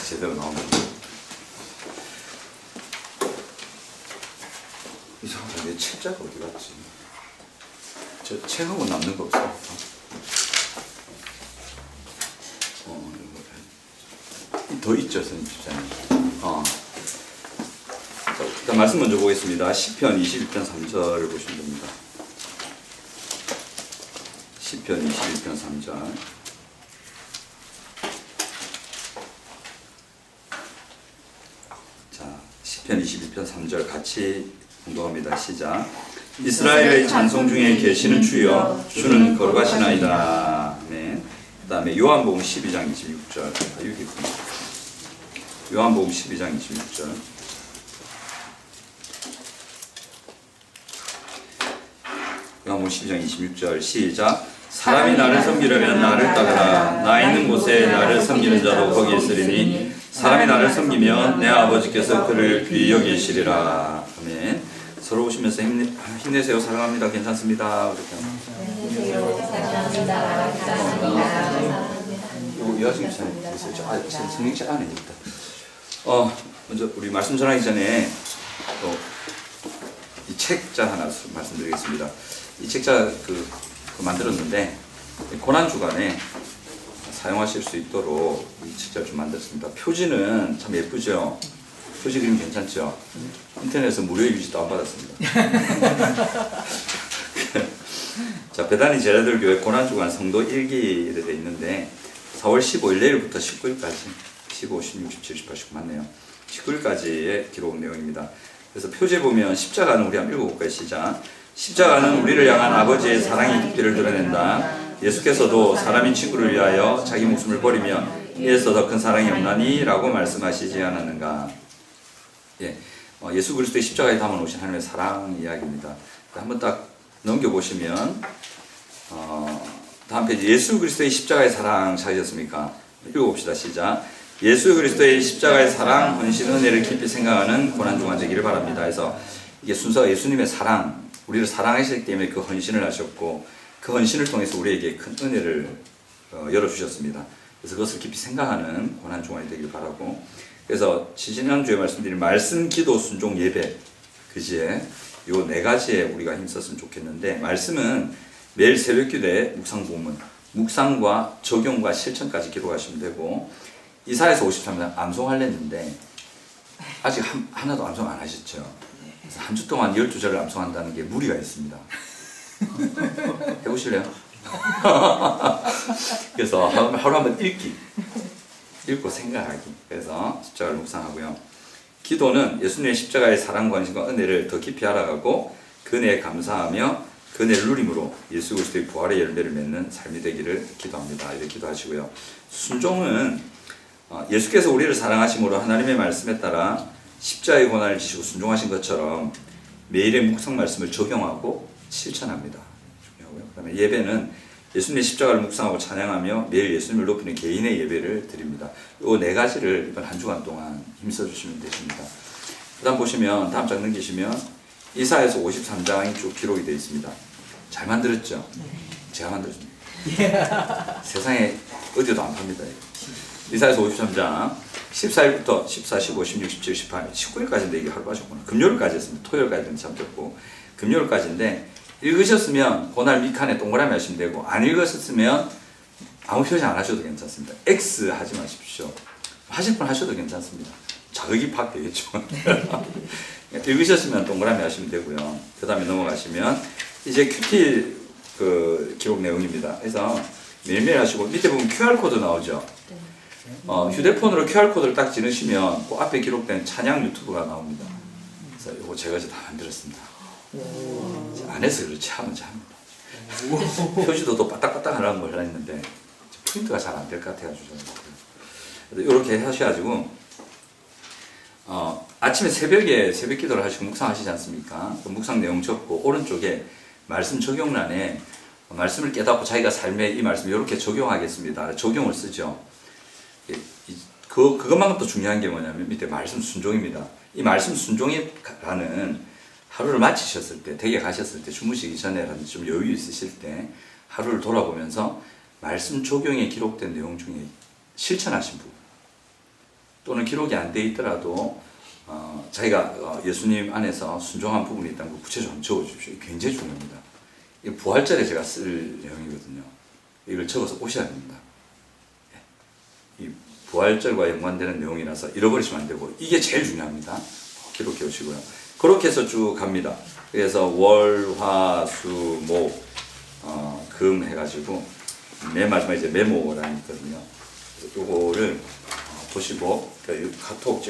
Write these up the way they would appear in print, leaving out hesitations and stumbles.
제대로 나옵니다. 이상하다. 내 책자가 어디 갔지? 저 책하고 남는 거 없어? 더 있죠, 선생님 집사님. 자, 일단 말씀 먼저 보겠습니다. 시편 21편 3절을 보시면 됩니다. 시편 21편 3절. 자, 시편 21편 3절 같이 공독합니다. 시작. 이스라엘의 찬송 중에 계시는 주여, 주는 거룩하시나이다. 아멘. 그 다음에 요한복음 12장 26절. 여기 있군요. 요한복음 12장 26절. 요한복음 12장 26절 시작. 사람이 나를 섬기려면 나를 따르라. 나 있는 곳에 나를 섬기는 자도 거기 있으리니 사람이 나를 섬기면 내 아버지께서 그를 귀히 여기시리라. 아멘. 서로 오시면서 힘내세요. 사랑합니다. 괜찮습니다. 힘내세요. 사랑합니다. 괜찮습니다. 여하신 집사님 계세요. 성령실 안에 있다. 먼저 우리 말씀 전하기 전에 또 이 책자 하나 말씀드리겠습니다. 이 책자 만들었는데 고난 주간에 사용하실 수 있도록 이 책자를 좀 만들었습니다. 표지는 참 예쁘죠. 표지 그림 괜찮죠. 인터넷에서 무료 유지 다운받았습니다. 자, 베다니 제자들 교회 고난 주간 성도 일기에 되어 있는데 4월 15일 내일부터 19일까지 15, 16, 17, 18, 19 맞네요. 19일까지의 기록 내용입니다. 그래서 표지에 보면 십자가는 우리 한번 읽어볼까요? 시작. 십자가는 우리를 향한 아버지의 사랑의 깊이를 드러낸다. 예수께서도 사람인 친구를 위하여 자기 목숨을 버리며 이에서 더 큰 사랑이 없나니? 라고 말씀하시지 않았는가. 예, 예수 그리스도의 십자가에 담아놓으신 하나님의 사랑 이야기입니다. 한번 딱 넘겨보시면 다음 페이지. 예수 그리스도의 십자가의 사랑 찾으셨습니까? 읽어봅시다. 시작. 예수 그리스도의 십자가의 사랑, 헌신, 은혜를 깊이 생각하는 고난주간 되기를 바랍니다. 그래서 이게 순서가 예수님의 사랑, 우리를 사랑하시기 때문에 그 헌신을 하셨고 그 헌신을 통해서 우리에게 큰 은혜를 열어주셨습니다. 그래서 그것을 깊이 생각하는 고난주간이 되기를 바라고, 그래서 지지난주에 말씀드린 말씀, 기도, 순종, 예배 그지에 요 네 가지에 우리가 힘썼으면 좋겠는데, 말씀은 매일 새벽 기도에 묵상 본문, 묵상과 적용과 실천까지 기록하시면 되고, 이사야서 53장 암송하려는데 아직 하나도 암송 안 하셨죠. 그래서 한 주 동안 12절을 암송한다는 게 무리가 있습니다. 해보실래요? 그래서 하루 한번 읽고 생각하기. 그래서 십자가를 묵상하고요. 기도는 예수님의 십자가의 사랑과 관심과 은혜를 더 깊이 알아가고 그 은혜에 감사하며 그 은혜를 누림으로 예수 그리스도의 부활의 열매를 맺는 삶이 되기를 기도합니다. 이렇게 기도하시고요. 순종은 예수께서 우리를 사랑하심으로 하나님의 말씀에 따라 십자가의 고난을 지시고 순종하신 것처럼 매일의 묵상 말씀을 적용하고 실천합니다. 중요하고요. 그다음에 예배는 예수님의 십자가를 묵상하고 찬양하며 매일 예수님을 높이는 개인의 예배를 드립니다. 이 네 가지를 이번 한 주간 동안 힘써 주시면 되십니다. 그다음 보시면 다음 장 넘기시면 이사야서 53장이 쭉 기록이 되어 있습니다. 잘 만들었죠? 제가 만들었습니다. 세상에 어디도 안 팝니다. 이사야서 53장 14일부터 14, 15, 16, 17, 18, 19일까지인데 이게 하루 빠졌구나. 금요일까지 했습니다. 토요일까지는 참 됐고 금요일까지인데 읽으셨으면 그날 밑칸에 동그라미 하시면 되고, 안 읽으셨으면 아무 표시 안 하셔도 괜찮습니다. X 하지 마십시오. 하실 분 하셔도 괜찮습니다. 자극이 팍 되겠죠. 읽으셨으면 동그라미 하시면 되고요. 그 다음에 넘어가시면 이제 큐티 기록 내용입니다. 그래서 매일매일 하시고 밑에 보면 QR코드 나오죠. 휴대폰으로 QR코드를 딱 찍으시면 그 앞에 기록된 찬양 유튜브가 나옵니다. 그래서 이거 제가 이제 다 만들었습니다. 안 해서 그렇지 하면 합니다. 표지도 또 빠딱빠딱 하려는 걸 했는데 프린트가 잘 안 될 것 같아가지고 이렇게 하셔가지고 아침에 새벽에 새벽 기도를 하시고 묵상하시지 않습니까? 그 묵상 내용 적고 오른쪽에 말씀 적용란에 말씀을 깨닫고 자기가 삶에 이 말씀 이렇게 적용하겠습니다. 적용을 쓰죠. 그것만큼 또 중요한 게 뭐냐면 밑에 말씀 순종입니다. 이 말씀 순종이라는 하루를 마치셨을 때, 댁에 가셨을 때, 주무시기 전에라든지 좀 여유 있으실 때 하루를 돌아보면서 말씀 적용에 기록된 내용 중에 실천하신 부분, 또는 기록이 안 돼 있더라도 자기가 예수님 안에서 순종한 부분이 있다는 걸 구체적으로 한번 적어주십시오. 이게 굉장히 중요합니다. 이 부활절에 제가 쓸 내용이거든요. 이걸 적어서 오셔야 됩니다. 이 부활절과 연관되는 내용이라서 잃어버리시면 안 되고 이게 제일 중요합니다. 기록해 오시고요. 그렇게 해서 쭉 갑니다. 그래서 월, 화, 수, 목, 금 해가지고 맨 마지막에 이제 메모란이 있거든요. 요거를 보시고 카톡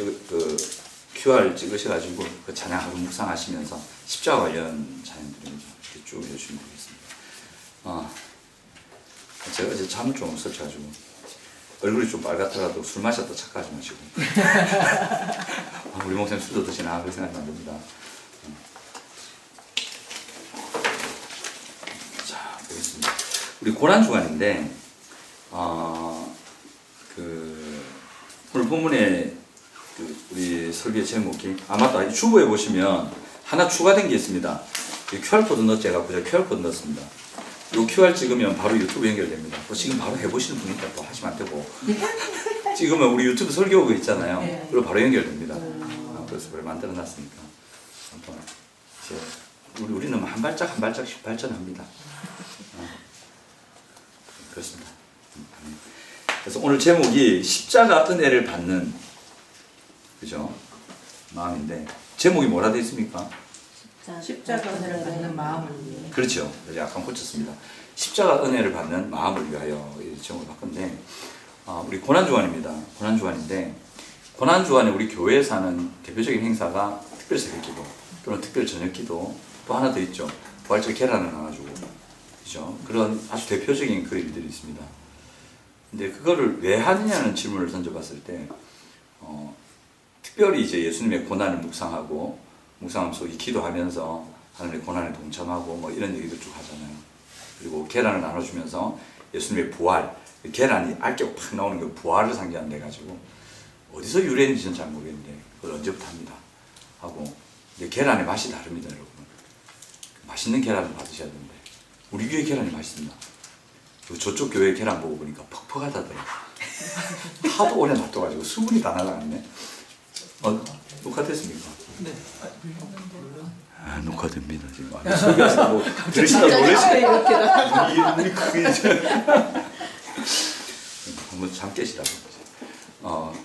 QR 찍으셔가지고 그 찬양 하루 묵상하시면서 십자가 관련 찬양들입니다. 이렇게 쭉 해주시면 되겠습니다. 제가 어제 잠을 좀 설쳐가지고 얼굴이 좀 빨갛더라도 술 마셨다 착각하지 마시고 우리 목사님 술도 드시나 그런 생각이 안 듭니다. 자, 보겠습니다. 우리 고난주간인데 오늘 본문에 우리 설교 제목이 맞다. 주보에 보시면 하나 추가된 게 있습니다. QR코드 넣었지 해갖고 제가 QR코드 넣었습니다. 이 QR 찍으면 바로 유튜브 연결됩니다. 지금 바로 해보시는 분이니까 또 하시면 안 되고 찍으면 우리 유튜브 설교가 있잖아요. 그리고 바로 연결됩니다. 그래서 그걸 만들어놨으니까 우리는 한 발짝 한 발짝씩 발전합니다. 그렇습니다. 그래서 오늘 제목이 십자가 은혜를 받는 그죠? 마음인데 제목이 뭐라 되어 있습니까? 십자가 은혜를 받는 마음을 위해. 그렇죠. 약간 고쳤습니다. 십자가 은혜를 받는 마음을 위하여 이 제목을 바꿨는데 우리 고난주간입니다. 고난주간인데 고난주간에 우리 교회에서 하는 대표적인 행사가 특별 새벽기도 또는 특별 저녁기도 또 하나 더 있죠. 부활절 계란을 나눠주고 그죠? 그런 아주 대표적인 그 일들이 있습니다. 근데 그거를 왜 하느냐는 질문을 던져봤을 때 특별히 이제 예수님의 고난을 묵상하면서 이 기도하면서 하나님의 고난에 동참하고 뭐 이런 얘기도 쭉 하잖아요. 그리고 계란을 나눠주면서 예수님의 부활, 계란이 알게 팍 나오는 그 부활을 상징한다 해가지고 어디서 유래했는지는 잘 모르겠는데 그걸 언제부터 합니다 하고 근데 계란의 맛이 다릅니다 여러분. 맛있는 계란을 받으셔야 되는데 우리 교회 계란이 맛있습니다. 저쪽 교회 계란 보고 보니까 퍽퍽하다더라. 하도 오래 놔둬가지고 수분이 다 날아갔네. 녹화됐습니까? 네. 녹화됩니다 지금. 설교하시다 뭐 들으시다 놀라시네. 우리 크게 한번 잠 깨시라고.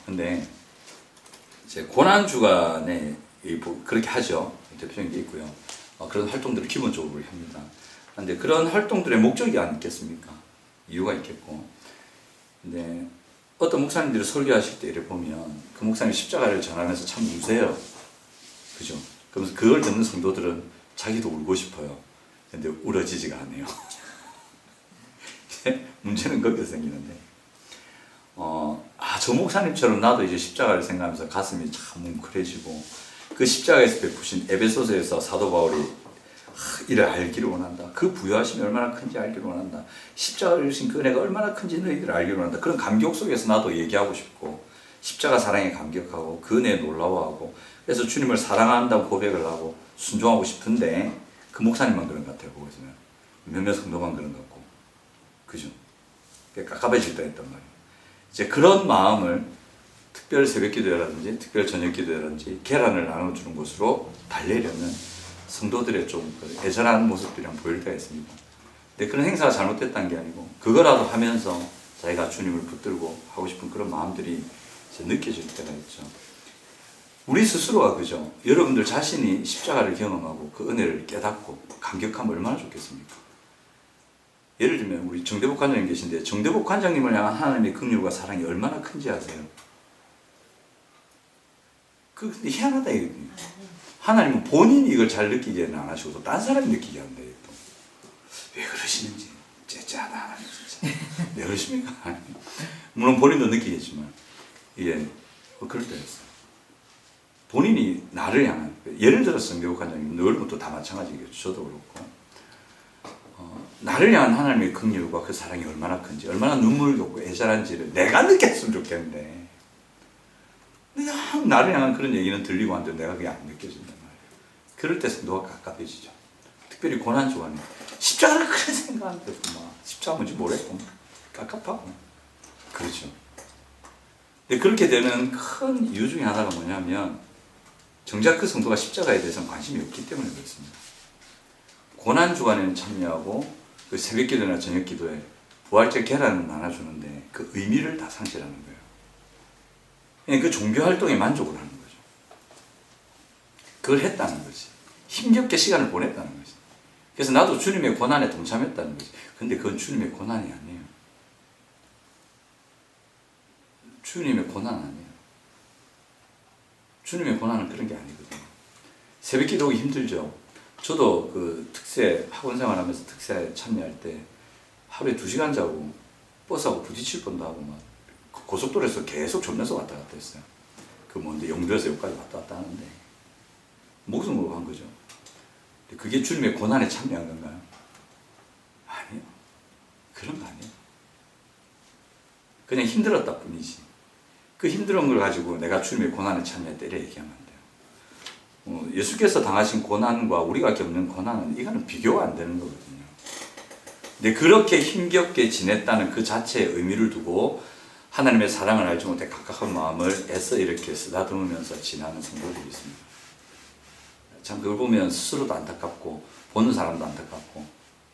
근데 이제 고난 주간에 그렇게 하죠. 대표적인 게 있고요. 그런 활동들을 기본적으로 합니다. 근데 그런 활동들의 목적이 아니겠습니까? 이유가 있겠고. 근데 어떤 목사님들이 설교하실 때 이렇게 보면 그 목사님 십자가를 전하면서 참 우세요. 그죠? 그러면서 그걸 듣는 성도들은 자기도 울고 싶어요. 근데 울어지지가 않아요. 문제는 거기서 생기는데, 저 목사님처럼 나도 이제 십자가를 생각하면서 가슴이 참 뭉클해지고, 그 십자가에서 베푸신 에베소서에서 사도 바울이 이를 알기를 원한다. 그 부여하심이 얼마나 큰지 알기를 원한다. 십자가를 주신 그 은혜가 얼마나 큰지 너희들 알기를 원한다. 그런 감격 속에서 나도 얘기하고 싶고 십자가 사랑에 감격하고 그 은혜에 놀라워하고 그래서 주님을 사랑한다고 고백을 하고 순종하고 싶은데 그 목사님만 그런 것 같아요. 보고 있으면 몇몇 성도만 그런 것 같고 그죠? 깝깝해질 때 했단 말이에요. 이제 그런 마음을 특별 새벽 기도라든지 특별 저녁 기도라든지 계란을 나눠주는 곳으로 달래려는 성도들의 좀 애절한 모습들이 한번 보일 때가 있습니다. 근데 그런 행사가 잘못됐다는 게 아니고 그거라도 하면서 자기가 주님을 붙들고 하고 싶은 그런 마음들이 이제 느껴질 때가 있죠. 우리 스스로가 그죠? 여러분들 자신이 십자가를 경험하고 그 은혜를 깨닫고 감격하면 얼마나 좋겠습니까? 예를 들면 우리 정대복 관장님 계신데 정대복 관장님을 향한 하나님의 긍휼과 사랑이 얼마나 큰지 아세요? 근데 희한하다 이거든요. 하나님은 본인이 이걸 잘 느끼게는 안 하시고 딴 사람이 느끼게 한다. 왜 그러시는지 째째하다 하나님 진짜. 왜 그러십니까? 물론 본인도 느끼겠지만 이게 그럴 때였어요. 본인이 나를 향한 예를 들어서 정대복 관장님 여러분도 다 마찬가지겠죠. 저도 그렇고 나를 향한 하나님의 긍휼과 그 사랑이 얼마나 큰지 얼마나 눈물겹고 애절한지를 내가 느꼈으면 좋겠는데 그냥 나를 향한 그런 얘기는 들리고 하는데 내가 그게 안 느껴진단 말이에요. 그럴 때 성도가 갑갑해지죠. 특별히 고난주간에 십자가를 그런 생각하는데 십자가 뭔지 모르겠고 깝깝하고 그렇죠. 근데 그렇게 되는 큰 이유 중에 하나가 뭐냐면 정작 그 성도가 십자가에 대해서는 관심이 없기 때문에 그렇습니다. 고난 주간에는 참여하고 그 새벽 기도나 저녁 기도에 부활절 계란은 나눠주는데 그 의미를 다 상실하는 거예요. 그냥 그 종교 활동에 만족을 하는 거죠. 그걸 했다는 거지. 힘겹게 시간을 보냈다는 거지. 그래서 나도 주님의 고난에 동참했다는 거지. 근데 그건 주님의 고난이 아니에요. 주님의 고난 아니에요. 주님의 고난은 그런 게 아니거든요. 새벽 기도하기 힘들죠. 저도 그 특세 학원 생활하면서 특세에 참여할 때 하루에 2시간 자고 버스하고 부딪힐 뻔도 하고 막 고속도로에서 계속 졸면서 왔다 갔다 했어요. 그 뭔데 영도에서 여기까지 왔다 갔다 하는데 목숨 걸고 한 거죠. 근데 그게 주님의 고난에 참여한 건가요? 아니요. 그런 거 아니에요. 그냥 힘들었다 뿐이지. 그 힘든 걸 가지고 내가 주님의 고난에 참여했다 이렇게 얘기하면 안 돼요. 예수께서 당하신 고난과 우리가 겪는 고난은 이거는 비교가 안 되는 거거든요. 근데 그렇게 힘겹게 지냈다는 그 자체의 의미를 두고 하나님의 사랑을 알지 못해 각각한 마음을 애써 이렇게 쓰다듬으면서 지나는 성도들이 있습니다. 참 그걸 보면 스스로도 안타깝고 보는 사람도 안타깝고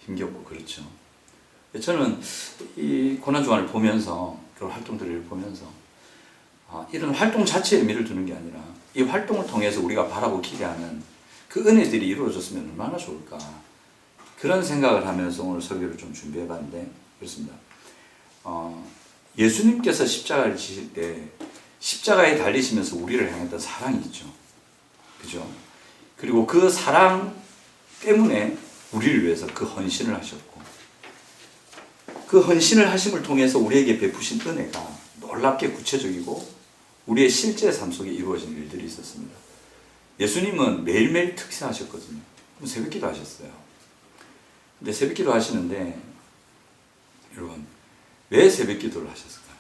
힘겹고 그렇죠. 저는 이 고난주간을 보면서 그런 활동들을 보면서 이런 활동 자체에 의미를 두는 게 아니라 이 활동을 통해서 우리가 바라고 기대하는 그 은혜들이 이루어졌으면 얼마나 좋을까 그런 생각을 하면서 오늘 설교를 좀 준비해 봤는데 그렇습니다. 예수님께서 십자가를 지실 때 십자가에 달리시면서 우리를 향했던 사랑이 있죠. 그죠? 그리고 그 사랑 때문에 우리를 위해서 그 헌신을 하셨고 그 헌신을 하심을 통해서 우리에게 베푸신 은혜가 놀랍게 구체적이고 우리의 실제 삶 속에 이루어진 일들이 있었습니다. 예수님은 매일매일 특세하셨거든요. 그럼 새벽기도 하셨어요. 근데 새벽기도 하시는데 여러분 왜 새벽기도를 하셨을까요?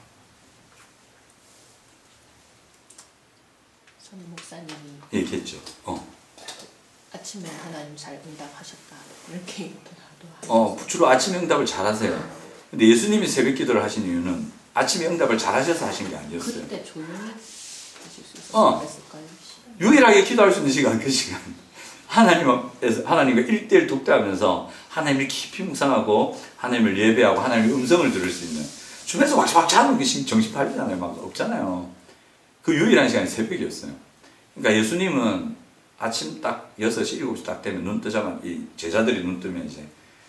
전 목사님이 얘기했죠. 아침에 하나님 잘 응답하셨다 이렇게 얘기도 주로 아침 응답을 잘 하세요. 근데 예수님이 새벽기도를 하신 이유는 아침에 응답을 잘 하셔서 하신 게 아니었어요. 그때 조용히 하실 수 있었을까요? 유일하게 기도할 수 있는 시간 그 시간. 하나님과 1대1 독대하면서 하나님을 깊이 묵상하고 하나님을 예배하고 하나님의 음성을 들을 수 있는 주변에서 막 자는 게 정신 팔리잖아요. 막 없잖아요. 그 유일한 시간이 새벽이었어요. 그러니까 예수님은 아침 딱 6시, 7시 딱 되면 눈 뜨자마자 이 제자들이 눈 뜨면 이제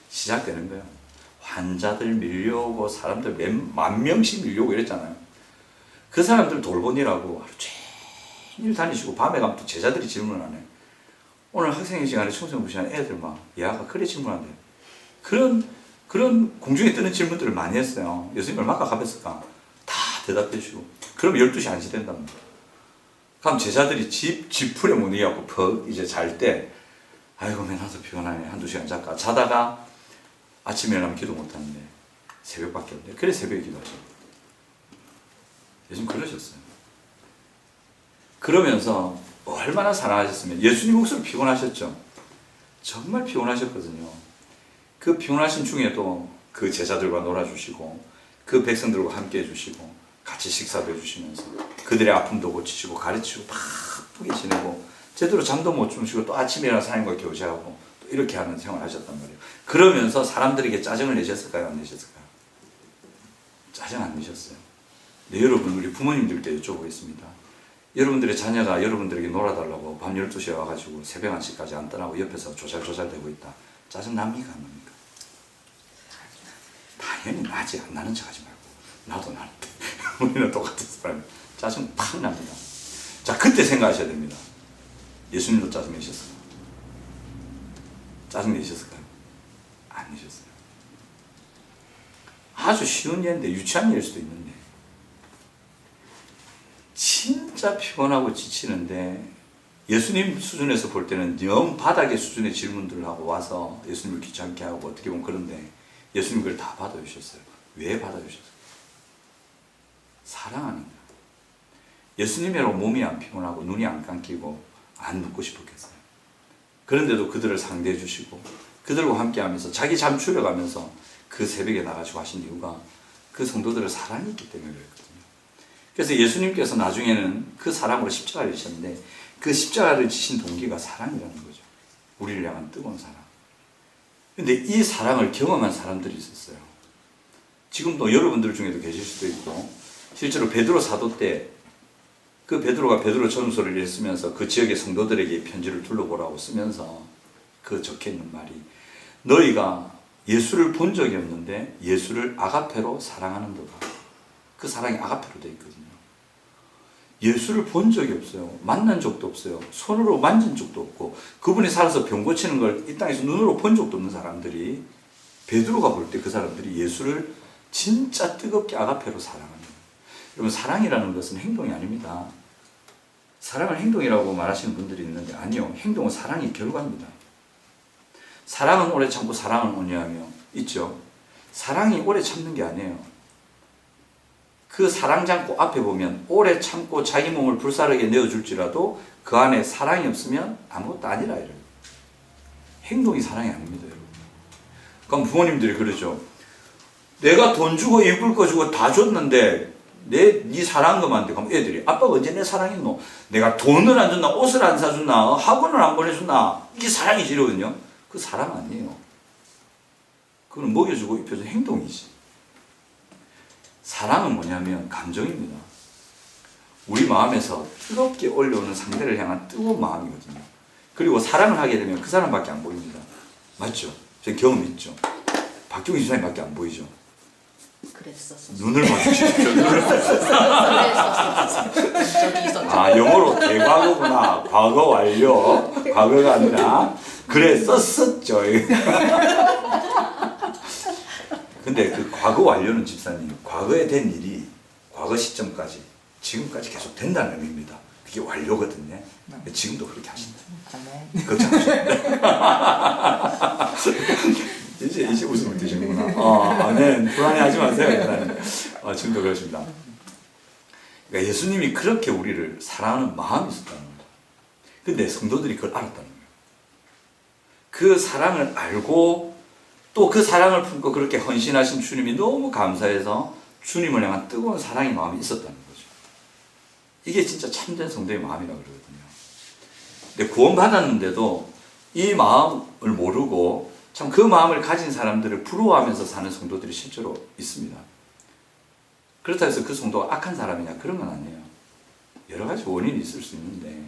시작되는 거예요. 환자들 밀려오고 사람들 만 명씩 밀려오고 이랬잖아요. 그 사람들 돌보니라고 하루 종일 다니시고 밤에 가면 또 제자들이 질문하네. 오늘 학생회 시간에 청소년부 시간에 애들 막 얘가 그래 질문한대. 그런 공중에 뜨는 질문들을 많이 했어요. 예수님 얼마나 가봤을까? 다 대답해 주고. 그럼 12시 1시 된답니다. 그럼 제자들이 지풀에 못 이겨갖고 퍽 이제 잘 때 아이고 맨 나도 피곤하네. 한두 시간 잘까. 자다가 아침에 일어나면 기도 못하는데 새벽밖에 없네. 그래 새벽에 기도하죠. 예수님 그러셨어요. 그러면서 얼마나 사랑하셨으면 예수님 목소리 피곤하셨죠. 정말 피곤하셨거든요. 그 피곤하신 중에도 그 제자들과 놀아주시고 그 백성들과 함께 해주시고 같이 식사도 해주시면서 그들의 아픔도 고치시고 가르치고 바쁘게 지내고 제대로 잠도 못 주무시고 또 아침에 일어나서 하나님과 교제하고 또 이렇게 하는 생활을 하셨단 말이에요. 그러면서 사람들에게 짜증을 내셨을까요? 안 내셨을까요? 짜증 안 내셨어요. 네, 여러분 우리 부모님들께 여쭤보겠습니다. 여러분들의 자녀가 여러분들에게 놀아달라고 밤 12시에 와가지고 새벽 1시까지 안 떠나고 옆에서 조잘조잘대고 있다. 짜증 납니까? 안 납니까? 당연히 나지. 안 나는 척 하지 말고. 나도 나는데. 우리는 똑같은 사람이에요. 짜증 팍 납니다. 자, 그때 생각하셔야 됩니다. 예수님도 짜증 내셨어요? 짜증 내셨을까요? 안 내셨어요. 아주 쉬운 예인데 유치한 예일 수도 있는데 진짜 피곤하고 지치는데 예수님 수준에서 볼 때는 영 바닥의 수준의 질문들을 하고 와서 예수님을 귀찮게 하고 어떻게 보면 그런데 예수님 그걸 다 받아주셨어요. 왜 받아주셨어요? 사랑하는 거예요. 예수님이라고 몸이 안 피곤하고 눈이 안 감기고 안 눕고 싶었겠어요. 그런데도 그들을 상대해 주시고 그들과 함께 하면서 자기 잠 줄여가면서 그 새벽에 나가시고 하신 이유가 그 성도들을 사랑했기 때문에 그랬거든요. 그래서 예수님께서 나중에는 그 사랑으로 십자가를 지셨는데 그 십자가를 지신 동기가 사랑이라는 거죠. 우리를 향한 뜨거운 사랑. 근데 이 사랑을 경험한 사람들이 있었어요. 지금도 여러분들 중에도 계실 수도 있고, 실제로 베드로 사도 때 그 베드로가 베드로 전서를 읽으면서 그 지역의 성도들에게 편지를 둘러보라고 쓰면서 그 적혀있는 말이, 너희가 예수를 본 적이 없는데 예수를 아가페로 사랑하는 도다. 그 사랑이 아가페로 되어 있거든요. 예수를 본 적이 없어요. 만난 적도 없어요. 손으로 만진 적도 없고, 그분이 살아서 병 고치는 걸 이 땅에서 눈으로 본 적도 없는 사람들이, 베드로가 볼 때 그 사람들이 예수를 진짜 뜨겁게 아가페로 사랑하는 거예요. 여러분, 사랑이라는 것은 행동이 아닙니다. 사랑을 행동이라고 말하시는 분들이 있는데, 아니요. 행동은 사랑의 결과입니다. 사랑은 오래 참고 사랑은 온유하며 있죠. 사랑이 오래 참는 게 아니에요. 그 사랑 장고 앞에 보면 오래 참고 자기 몸을 불사르게 내어줄지라도 그 안에 사랑이 없으면 아무것도 아니라 이래요. 행동이 사랑이 아닙니다, 여러분. 그럼 부모님들이 그러죠. 내가 돈 주고 입을 거 주고 다 줬는데 네 사랑한 것만 돼. 그럼 애들이, 아빠가 언제 내 사랑했노? 내가 돈을 안 줬나? 옷을 안 사줬나? 학원을 안 보내줬나? 이게 사랑이지, 이러거든요. 그 사랑 아니에요. 그건 먹여주고 입혀준 행동이지. 사랑은 뭐냐면 감정입니다. 우리 마음에서 뜨겁게 올려오는 상대를 향한 뜨거운 마음이거든요. 그리고 사랑을 하게 되면 그 사람밖에 안 보입니다. 맞죠? 저 경험 있죠? 박종희 지사님밖에 안 보이죠? 그랬었어. 눈을 마주치십시오. 그랬었어. 저기 있었죠. 아, 영어로 대과거구나. 과거 완료. 과거가 아니라 그랬었었죠. 근데 그 과거 완료는 집사님, 과거에 된 일이 과거 시점까지 지금까지 계속 된다는 의미입니다. 그게 완료거든요. 지금도 그렇게 하신다. 걱정하시는데. 이제 웃음을 드시는구나. 아멘. 불안해하지 마세요. 지금도 그렇습니다. 그러니까 예수님이 그렇게 우리를 사랑하는 마음이 있었다는 거예요. 근데 성도들이 그걸 알았다는 거예요. 그 사랑을 알고 또 그 사랑을 품고 그렇게 헌신하신 주님이 너무 감사해서 주님을 향한 뜨거운 사랑의 마음이 있었다는 거죠. 이게 진짜 참된 성도의 마음이라고 그러거든요. 근데 구원받았는데도 이 마음을 모르고 참 그 마음을 가진 사람들을 부러워하면서 사는 성도들이 실제로 있습니다. 그렇다 해서 그 성도가 악한 사람이냐? 그런 건 아니에요. 여러 가지 원인이 있을 수 있는데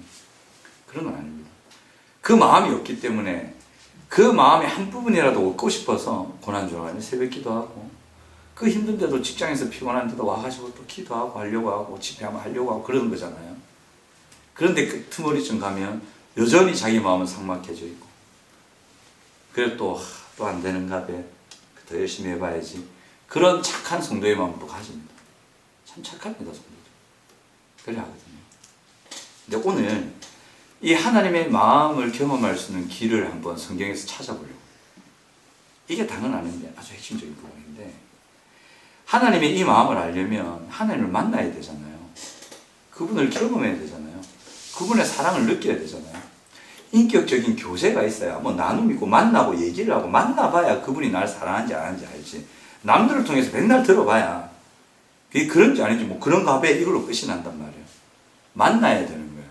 그런 건 아닙니다. 그 마음이 없기 때문에 그 마음의 한 부분이라도 얻고 싶어서 고난주간에 새벽 기도하고, 그 힘든데도 직장에서 피곤한데도 와가지고 또 기도하고 하려고 하고 집회하면 하려고 하고 그러는 거잖아요. 그런데 그 틈머리쯤 가면 여전히 자기 마음은 삭막해져 있고, 그래 또 안 되는가 봐. 더 열심히 해봐야지. 그런 착한 성도의 마음도 가집니다. 참 착합니다, 성도들. 그래 하거든요. 근데 오늘 이 하나님의 마음을 경험할 수 있는 길을 한번 성경에서 찾아보려고. 이게 당은 아닌데 아주 핵심적인 부분인데, 하나님의 이 마음을 알려면 하나님을 만나야 되잖아요. 그분을 경험해야 되잖아요. 그분의 사랑을 느껴야 되잖아요. 인격적인 교제가 있어야, 뭐 나눔 있고 만나고 얘기를 하고 만나봐야 그분이 나를 사랑하는지 안 하는지 알지. 남들을 통해서 맨날 들어봐야 그게 그런지 아닌지 뭐 그런가 봐 이걸로 끝이 난단 말이에요. 만나야 되는 거예요.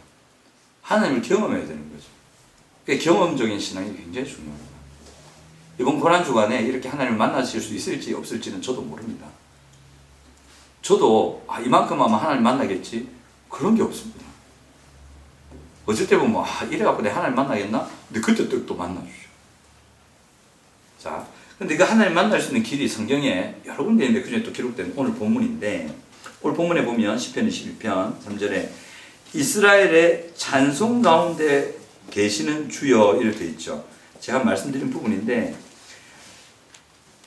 하나님을 경험해야 되는 거죠. 그러니까 경험적인 신앙이 굉장히 중요합니다. 이번 고난주간에 이렇게 하나님을 만나실 수 있을지 없을지는 저도 모릅니다. 저도 이만큼 하면 하나님 만나겠지? 그런 게 없습니다. 어쩔 때 보면 이래갖고 내가 하나님 만나겠나? 근데 그때 또 만나주죠. 자, 근데 그 하나님 만날 수 있는 길이 성경에 여러 군데 있는데 그중에 또 기록된 오늘 본문인데, 오늘 본문에 보면 시편 21편 3절에 이스라엘의 찬송 가운데 계시는 주여 이렇게 되어 있죠. 제가 말씀드린 부분인데,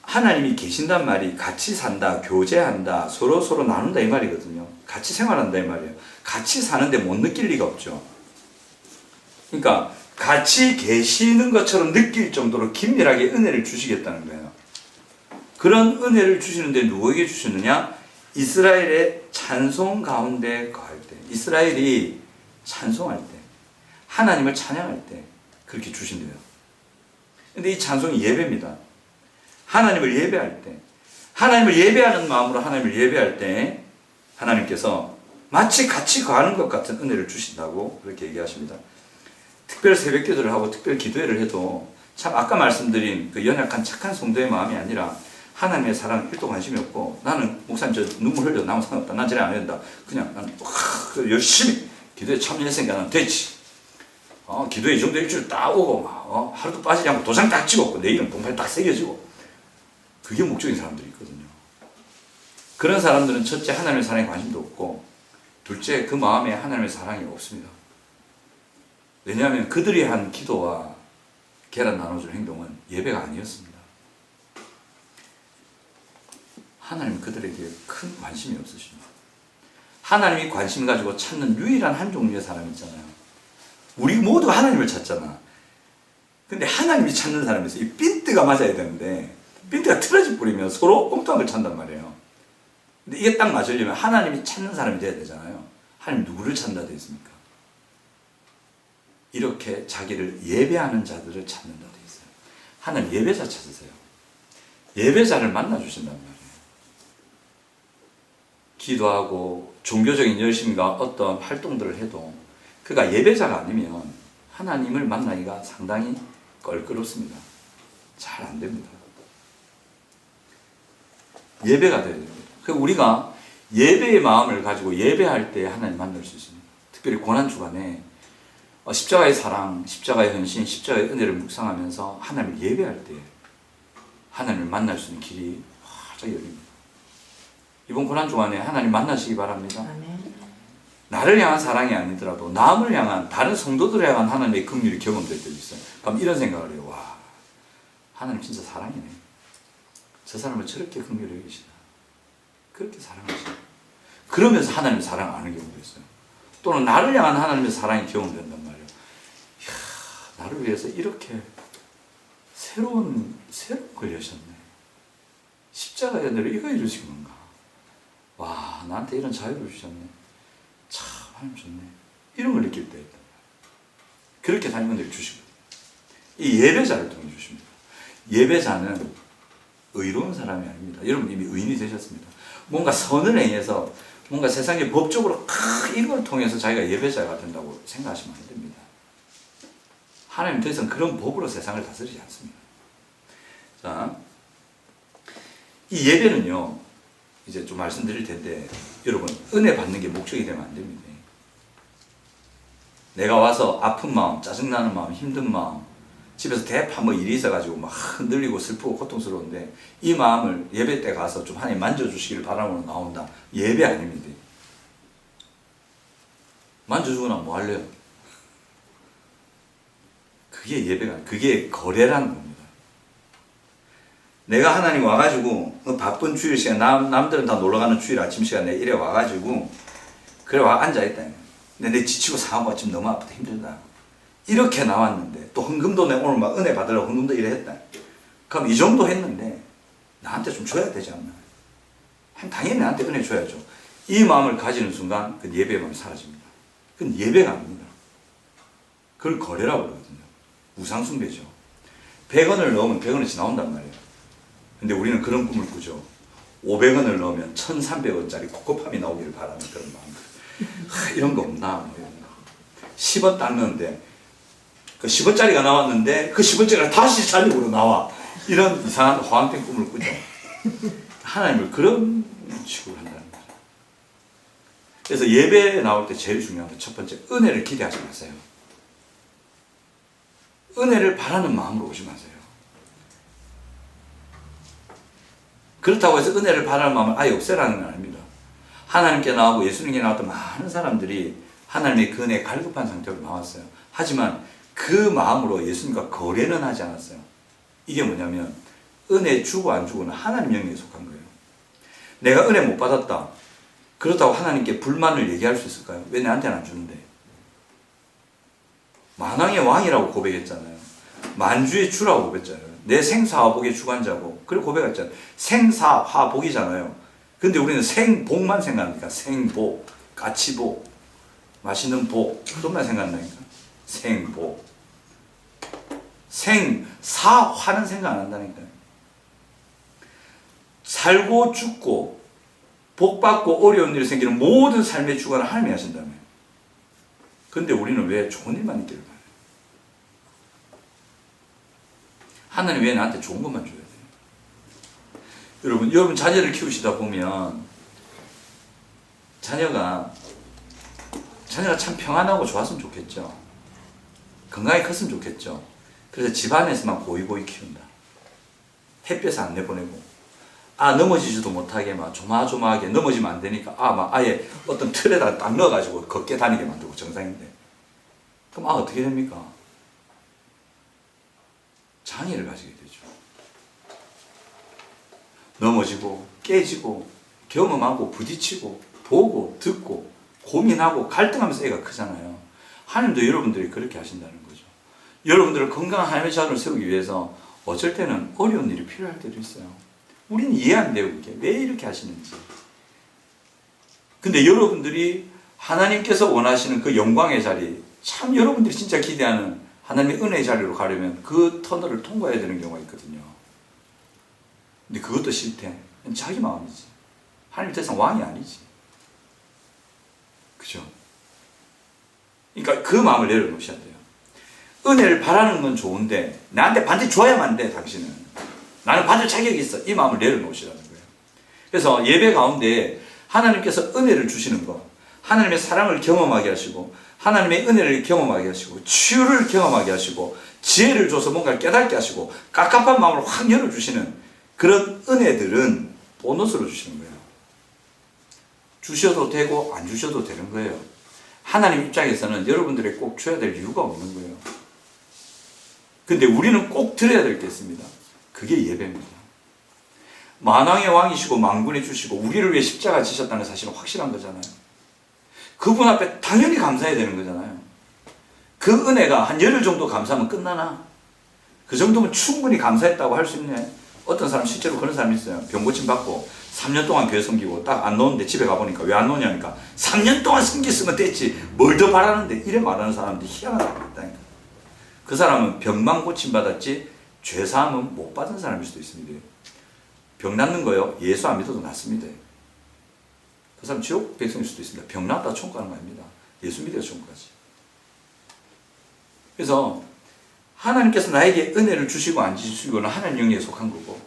하나님이 계신단 말이 같이 산다, 교제한다, 서로 나눈다 이 말이거든요. 같이 생활한다 이 말이에요. 같이 사는데 못 느낄 리가 없죠. 그러니까 같이 계시는 것처럼 느낄 정도로 긴밀하게 은혜를 주시겠다는 거예요. 그런 은혜를 주시는데 누구에게 주시느냐? 이스라엘의 찬송 가운데 거할 때, 이스라엘이 찬송할 때, 하나님을 찬양할 때 그렇게 주신대요. 근데 이 찬송이 예배입니다. 하나님을 예배할 때, 하나님을 예배하는 마음으로 하나님을 예배할 때 하나님께서 마치 같이 가는 것 같은 은혜를 주신다고 그렇게 얘기하십니다. 특별 새벽 기도를 하고 특별 기도회를 해도 참 아까 말씀드린 그 연약한 착한 성도의 마음이 아니라 하나님의 사랑 1도 관심이 없고 나는 목사님 저 눈물 흘려도 나무 상관없다. 난 저래 안 된다. 그냥 나는 열심히 기도에 참여했으니까 나는 됐지. 기도에 이 정도 일주일 딱 오고 막 하루도 빠지지 않고 도장 딱 찍었고 내 이름 봉판에 딱 새겨지고 그게 목적인 사람들이 있거든요. 그런 사람들은 첫째 하나님의 사랑에 관심도 없고 둘째 그 마음에 하나님의 사랑이 없습니다. 왜냐하면 그들이 한 기도와 계란 나눠주는 행동은 예배가 아니었습니다. 하나님 그들에게 큰 관심이 없으십니다. 하나님이 관심 가지고 찾는 유일한 한 종류의 사람이 있잖아요. 우리 모두가 하나님을 찾잖아. 근데 하나님이 찾는 사람이 있어요. 이 핀트가 맞아야 되는데 핀트가 틀어져 버리면 서로 엉뚱한 걸 찾는단 말이에요. 근데 이게 딱 맞으려면 하나님이 찾는 사람이 돼야 되잖아요. 하나님 누구를 찾는다 되어 있습니까? 이렇게 자기를 예배하는 자들을 찾는다 되어 있어요. 하나님 예배자 찾으세요. 예배자를 만나 주신단 말이에요. 기도하고 종교적인 열심과 어떤 활동들을 해도 그가 예배자가 아니면 하나님을 만나기가 상당히 껄끄럽습니다. 잘 안 됩니다. 예배가 돼야 됩니다. 우리가 예배의 마음을 가지고 예배할 때 하나님 만날 수 있습니다. 특별히 고난주간에 십자가의 사랑, 십자가의 헌신, 십자가의 은혜를 묵상하면서 하나님을 예배할 때 하나님을 만날 수 있는 길이 활짝 열립니다. 이번 고난주간에 하나님 만나시기 바랍니다. 아멘. 나를 향한 사랑이 아니더라도 남을 향한 다른 성도들을 향한 하나님의 긍휼이 경험될 때도 있어요. 그럼 이런 생각을 해요. 와, 하나님 진짜 사랑이네. 저 사람을 저렇게 긍휼히 여기시나. 그렇게 사랑하시나. 그러면서 하나님 사랑 안 하는 경우도 있어요. 또는 나를 향한 하나님의 사랑이 경험된단 말이에요. 이야, 나를 위해서 이렇게 새로운 걸 여셨네. 십자가의 은혜로 이거 이루신 건가. 와, 나한테 이런 자유를 주셨네. 참 하나님 좋네. 이런 걸 느낄 때 있단 말이에요. 그렇게 하나님 은혜를 주시거든요. 이 예배자를 통해 주십니다. 예배자는 의로운 사람이 아닙니다. 여러분 이미 의인이 되셨습니다. 뭔가 선을 행해서 뭔가 세상의 법적으로 이걸 통해서 자기가 예배자가 된다고 생각하시면 안 됩니다. 하나님 더 이상 그런 법으로 세상을 다스리지 않습니다. 자, 이 예배는요, 이제 좀 말씀드릴 텐데, 여러분, 은혜 받는 게 목적이 되면 안 됩니다. 내가 와서 아픈 마음, 짜증나는 마음, 힘든 마음, 집에서 대파 뭐 일이 있어가지고 막 흔들리고 슬프고 고통스러운데, 이 마음을 예배 때 가서 좀 하나님 만져주시기를 바라고 나온다. 예배 아닙니다. 만져주고 나면 뭐 할래요? 그게 예배가 아니에요. 그게 거래라는 겁니다. 내가 하나님 와가지고 바쁜 주일 시간 남들은 다 놀러가는 주일 아침 시간에 이래 와가지고 그래 와 앉아있다. 근데 내 지치고 상하고 지금 너무 아프다 힘들다. 이렇게 나왔는데 또 헌금도 내가 오늘 막 은혜 받으려고 헌금도 이래 했다. 그럼 이 정도 했는데 나한테 좀 줘야 되지 않나. 당연히 나한테 은혜 줘야죠. 이 마음을 가지는 순간 그 예배의 마음이 사라집니다. 그건 예배가 아닙니다. 그걸 거래라고 그러거든요. 우상숭배죠. 100원을 넣으면 100원어치 나온단 말이에요. 근데 우리는 그런 꿈을 꾸죠. 500원을 넣으면 1,300원짜리 꿉꿉함이 나오기를 바라는 그런 마음. 이런 거 없나? 뭐 이런 거. 10원 딱 넣는데 그 10원짜리가 나왔는데 그 10원짜리가 다시 잔뜩으로 나와. 이런 이상한 허황된 꿈을 꾸죠. 하나님을 그런 식으로 한다는 거죠. 그래서 예배에 나올 때 제일 중요한 건 첫 번째, 은혜를 기대하지 마세요. 은혜를 바라는 마음으로 오지 마세요. 그렇다고 해서 은혜를 바라는 마음을 아예 없애라는 건 아닙니다. 하나님께 나오고 예수님께 나왔던 많은 사람들이 하나님의 그 은혜에 갈급한 상태로 나왔어요. 하지만 그 마음으로 예수님과 거래는 하지 않았어요. 이게 뭐냐면 은혜 주고 안 주고는 하나님 영역에 속한 거예요. 내가 은혜 못 받았다. 그렇다고 하나님께 불만을 얘기할 수 있을까요? 왜 나한테는 안 주는데? 만왕의 왕이라고 고백했잖아요. 만주의 주라고 고백했잖아요. 내 생사화복의 주관자고 그리고 고백했잖아요. 생사화복이잖아요. 근데 우리는 생복만 생각합니까? 생복, 까치복, 맛있는 복 그것만 생각한다니까. 생복, 생사화는 생각 안 한다니까요. 살고 죽고 복받고 어려운 일이 생기는 모든 삶의 주관을 하나님이 하신다며. 근데 우리는 왜 좋은 일만 있기를 바라요? 하나님 왜 나한테 좋은 것만 줘야 돼요? 여러분 자녀를 키우시다 보면 자녀가 참 평안하고 좋았으면 좋겠죠. 건강히 컸으면 좋겠죠. 그래서 집안에서만 고이고이 키운다. 햇볕에 안 내보내고, 넘어지지도 못하게 막 조마조마하게, 넘어지면 안 되니까 막 아예 어떤 틀에다 딱 넣어가지고 걷게 다니게 만들고, 정상인데. 그럼 어떻게 됩니까? 장애를 가지게 되죠. 넘어지고 깨지고 경험하고 부딪히고 보고 듣고 고민하고 갈등하면서 애가 크잖아요. 하나님도 여러분들이 그렇게 하신다는 거죠. 여러분들을 건강한 하나님의 자녀를 세우기 위해서 어쩔 때는 어려운 일이 필요할 때도 있어요. 우리는 이해 안 돼요. 그게 왜 이렇게 하시는지. 근데 여러분들이 하나님께서 원하시는 그 영광의 자리, 참 여러분들이 진짜 기대하는 하나님의 은혜의 자리로 가려면 그 터널을 통과해야 되는 경우가 있거든요. 근데 그것도 싫대. 자기 마음이지. 하나님 더 이상 왕이 아니지. 그죠? 그러니까 그 마음을 내려놓으셔야 돼요. 은혜를 바라는 건 좋은데 나한테 반드시 줘야만 돼. 당신은 나는 받을 자격이 있어. 이 마음을 내려놓으시라는 거예요. 그래서 예배 가운데 하나님께서 은혜를 주시는 것, 하나님의 사랑을 경험하게 하시고 하나님의 은혜를 경험하게 하시고 치유를 경험하게 하시고 지혜를 줘서 뭔가를 깨닫게 하시고 깝깝한 마음을 확 열어주시는 그런 은혜들은 보너스로 주시는 거예요. 주셔도 되고 안 주셔도 되는 거예요. 하나님 입장에서는 여러분들이 꼭 줘야 될 이유가 없는 거예요. 근데 우리는 꼭 드려야 될 게 있습니다. 그게 예배입니다. 만왕의 왕이시고 만군의 주시고 우리를 위해 십자가 지셨다는 사실은 확실한 거잖아요. 그분 앞에 당연히 감사해야 되는 거잖아요. 그 은혜가 한 열흘 정도 감사하면 끝나나? 그 정도면 충분히 감사했다고 할 수 있네. 어떤 사람 실제로 그런 사람이 있어요. 병 고침 받고 3년 동안 교회 섬기고 딱 안 노는데 집에 가보니까 왜 안 노냐니까 3년 동안 섬겼으면 됐지 뭘 더 바라는데, 이래 말하는 사람들이 희한하다고 했다니까. 그 사람은 병만 고침 받았지 죄사함은 못 받은 사람일 수도 있습니다. 병 낫는 거요? 예수 안 믿어도 낫습니다. 그 사람 지옥 백성일 수도 있습니다. 병 낫다 천국 가는 거 아닙니다. 예수 믿어야 천국 가지. 그래서 하나님께서 나에게 은혜를 주시고 안 주시고는 하나님 영리에 속한 거고,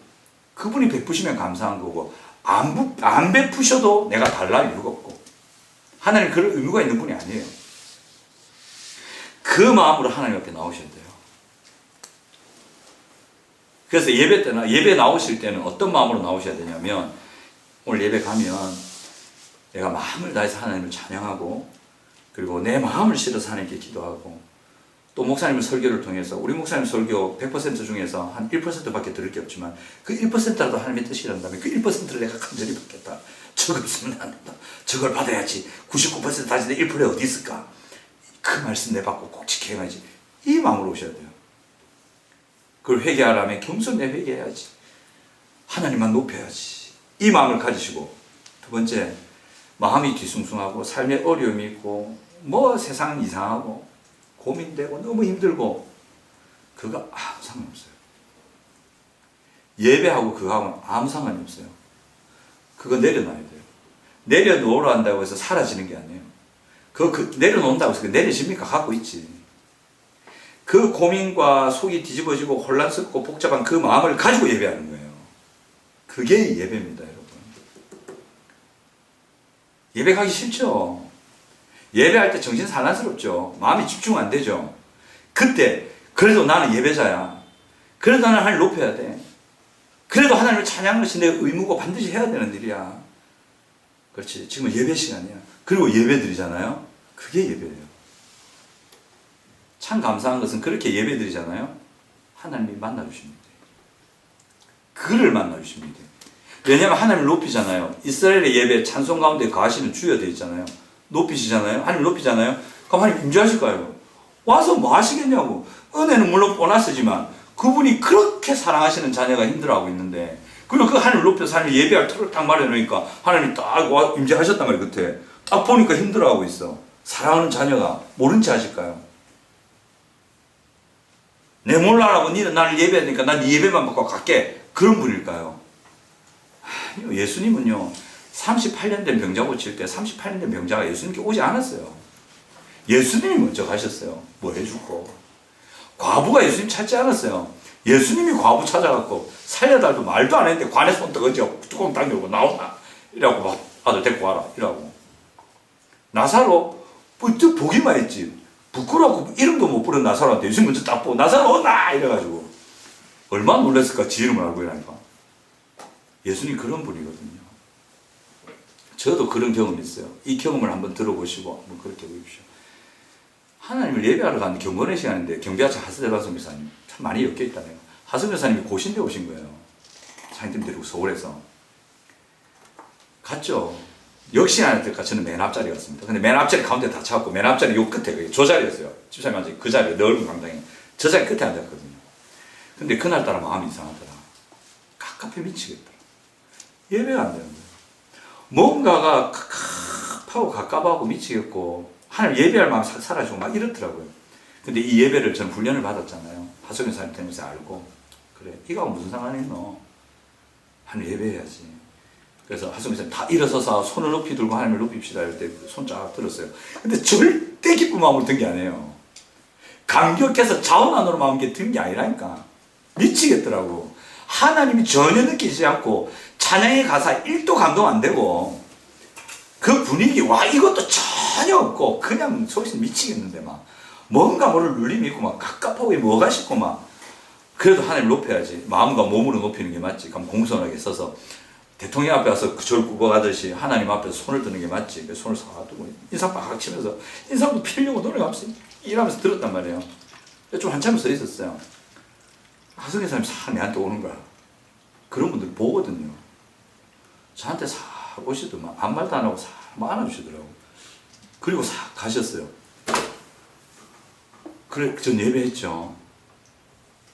그분이 베푸시면 감사한 거고, 안 베푸셔도 내가 달라할 이유가 없고, 하나님 그럴 의무가 있는 분이 아니에요. 그 마음으로 하나님 앞에 나오셔야 돼요. 그래서 예배 나오실 때는 어떤 마음으로 나오셔야 되냐면, 오늘 예배 가면 내가 마음을 다해서 하나님을 찬양하고, 그리고 내 마음을 실어서 하나님께 기도하고, 또 목사님 설교를 통해서 우리 목사님 설교 100% 중에서 한 1%밖에 들을 게 없지만 그 1%라도 하나님의 뜻이란다면 그 1%를 내가 간절히 받겠다. 저거 없으면 안 된다. 저걸 받아야지. 99% 다지는데 1%에 어디 있을까? 그 말씀 내받고 꼭 지켜야지. 이 마음으로 오셔야 돼요. 그걸 회개하라면 겸손히 회개해야지. 하나님만 높여야지. 이 마음을 가지시고, 두 번째, 마음이 뒤숭숭하고 삶에 어려움이 있고 뭐 세상은 이상하고 고민되고 너무 힘들고 그거 아무 상관없어요. 예배하고 그거하고는 아무 상관이 없어요. 그거 내려놔야 돼요. 내려놓으라 한다고 해서 사라지는 게 아니에요. 내려놓는다고 해서 내려집니까? 갖고 있지. 그 고민과 속이 뒤집어지고 혼란스럽고 복잡한 그 마음을 가지고 예배하는 거예요. 그게 예배입니다, 여러분. 예배 가기 싫죠? 예배할 때 정신 산란스럽죠. 마음이 집중 안 되죠. 그때 그래도 나는 예배자야. 그래도 나는 하나님을 높여야 돼. 그래도 하나님을 찬양하는 것이 내 의무고 반드시 해야 되는 일이야. 그렇지. 지금은 예배 시간이야. 그리고 예배 드리잖아요. 그게 예배예요. 참 감사한 것은 그렇게 예배 드리잖아요. 하나님이 만나주십니다. 그를 만나주십니다. 왜냐하면 하나님을 높이잖아요. 이스라엘의 예배 찬송 가운데 거하시는 주여 되어 있잖아요. 높이시잖아요. 하나님 높이잖아요. 그럼 하나님 임재하실까요? 와서 뭐 하시겠냐고. 은혜는 물론 보너스지만 그분이 그렇게 사랑하시는 자녀가 힘들어하고 있는데, 그리고 그 하나님을 높여서 하나님 예배할 틀을 딱 마련해놓으니까 하나님 딱 와 임재하셨단 말이에요. 그때 딱 보니까 힘들어하고 있어. 사랑하는 자녀가 모른 체 하실까요? 내 몰라라고 니는 나를 예배하니까 난 네 예배만 받고 갈게. 그런 분일까요? 아니요. 예수님은요, 38년 된 병자 고칠 때 38년 된 병자가 예수님께 오지 않았어요. 예수님이 먼저 가셨어요. 뭐 해주고. 과부가 예수님 찾지 않았어요. 예수님이 과부 찾아갖고 살려달도 말도 안 했는데 관에 손 떠가지고 뚜껑 당겨고 나오나 이라고 막 아들 데리고 와라 이라고. 나사로 또 보기만 했지. 부끄러워 이름도 못 부른 나사로한테 예수님 먼저 딱 보고 나사로 오나 이래가지고 얼마나 놀랐을까. 지 이름을 알고 이라니까. 예수님 그런 분이거든요. 저도 그런 경험이 있어요. 이 경험을 한번 들어보시고 한번 그렇게 보십시오. 하나님을 예배하러 가는 경건의 시간인데 경배하신 하스델 하성교사님 참 많이 엮여있다네요. 하성교사님이 고신대 오신 거예요. 장님 데리고 서울에서 갔죠. 역시나 할때까 저는 맨 앞자리 갔습니다. 근데 맨 앞자리 가운데 다 차갖고 맨 앞자리 요 끝에 저 자리였어요. 집사님 앉아 그 자리에 넓은 광장에 저 자리 끝에 앉았거든요. 근데 그날따라 마음이 이상하더라. 갑갑해 미치겠더라. 예배가 안 되는 거예요. 뭔가가 칵칵하고 갑갑하고 미치겠고 하나님 예배할 마음이 싹 사라지고 막 이렇더라고요. 근데 이 예배를 저는 훈련을 받았잖아요. 하성교사님 때문에 알고 그래 이거 무슨 상관이 있노? 하나님 예배해야지. 그래서 하성교사님 다 일어서서 손을 높이 들고 하나님을 높입시다 할 때 손 쫙 들었어요. 근데 절대 기쁜 마음으로 든 게 아니에요. 감격해서 자원 안으로 마음 든 게 아니라니까. 미치겠더라고. 하나님이 전혀 느끼지 않고 찬양의 가사 1도 감동 안 되고 그 분위기 와 이것도 전혀 없고 그냥 속에서 미치겠는데 막 뭔가 모를 눌림이 있고 막 갑갑하고 뭐가 싶고 막 그래도 하나님 높여야지. 마음과 몸으로 높이는 게 맞지. 그럼 공손하게 서서 대통령 앞에 와서 절 굽어가듯이 하나님 앞에서 손을 드는 게 맞지. 손을 싹 두고 인상 빡 치면서 인상도 피려고 노래하면서 이러면서 들었단 말이에요. 좀 한참 서 있었어요. 하성의 사람이 싹 내한테 오는 거야. 그런 분들 보거든요. 저한테 싹 오시더만 아무 말도 안 하고 싹 안아주시더라고. 그리고 싹 가셨어요. 그래, 전 예배했죠.